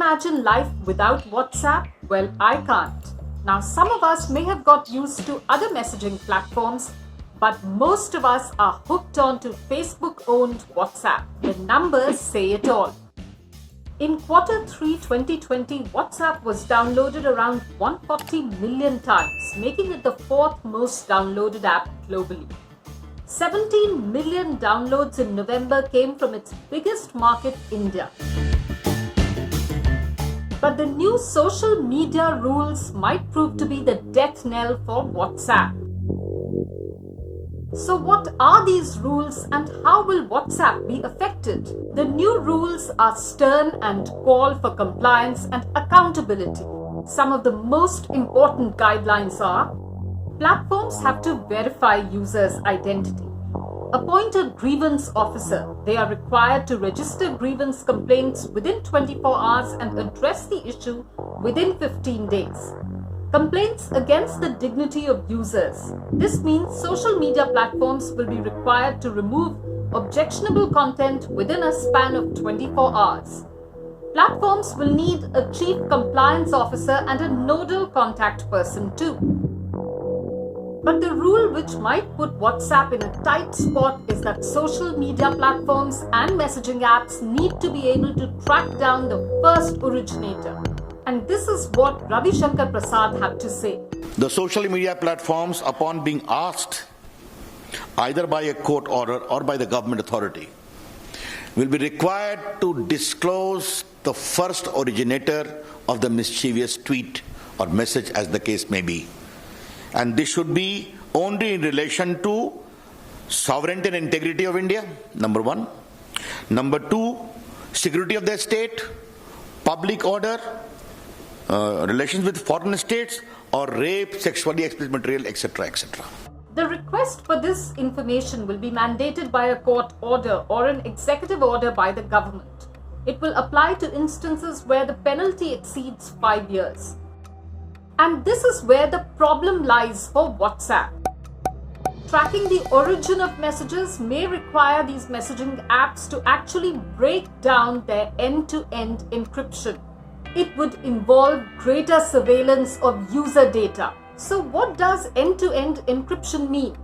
imagine life without WhatsApp? Well, I can't. Now, some of us may have got used to other messaging platforms, but most of us are hooked on to Facebook-owned WhatsApp. The numbers say it all. In Q3 2020, WhatsApp was downloaded around 140 million times, making it the fourth most downloaded app globally. 17 million downloads in November came from its biggest market, India. But the new social media rules might prove to be the death knell for WhatsApp. So what are these rules and how will WhatsApp be affected? The new rules are stern and call for compliance and accountability. Some of the most important guidelines are: platforms have to verify users' identity. Appoint a grievance officer. They are required to register grievance complaints within 24 hours and address the issue within 15 days. Complaints against the dignity of users. This means social media platforms will be required to remove objectionable content within a span of 24 hours. Platforms will need a chief compliance officer and a nodal contact person too. But the rule which might put WhatsApp in a tight spot is that social media platforms and messaging apps need to be able to track down the first originator. And this is what Ravi Shankar Prasad had to say. The social media platforms, upon being asked either by a court order or by the government authority, will be required to disclose the first originator of the mischievous tweet or message, as the case may be. And this should be only in relation to sovereignty and integrity of India, number one. Number two, security of the state, public order, relations with foreign states, or rape, sexually explicit material, etc., etc. The request for this information will be mandated by a court order or an executive order by the government. It will apply to instances where the penalty exceeds 5 years. And this is where the problem lies for WhatsApp. Tracking the origin of messages may require these messaging apps to actually break down their end-to-end encryption. It would involve greater surveillance of user data. So what does end-to-end encryption mean?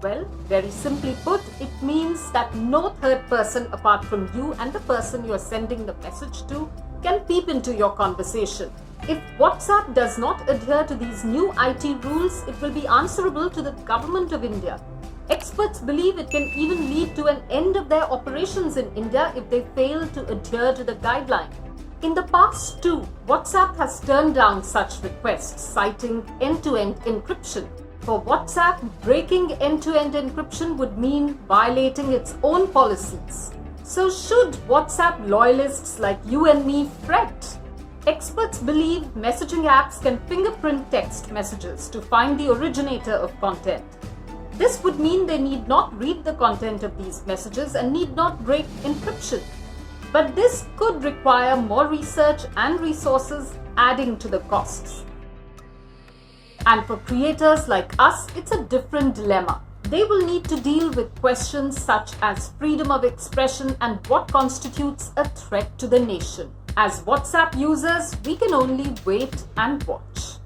Well, very simply put, it means that no third person apart from you and the person you are sending the message to can peep into your conversation. If WhatsApp does not adhere to these new IT rules, it will be answerable to the government of India. Experts believe it can even lead to an end of their operations in India if they fail to adhere to the guideline. In the past too, WhatsApp has turned down such requests, citing end-to-end encryption. For WhatsApp, breaking end-to-end encryption would mean violating its own policies. So should WhatsApp loyalists like you and me fret? Experts believe messaging apps can fingerprint text messages to find the originator of content. This would mean they need not read the content of these messages and need not break encryption. But this could require more research and resources, adding to the costs. And for creators like us, it's a different dilemma. They will need to deal with questions such as freedom of expression and what constitutes a threat to the nation. As WhatsApp users, we can only wait and watch.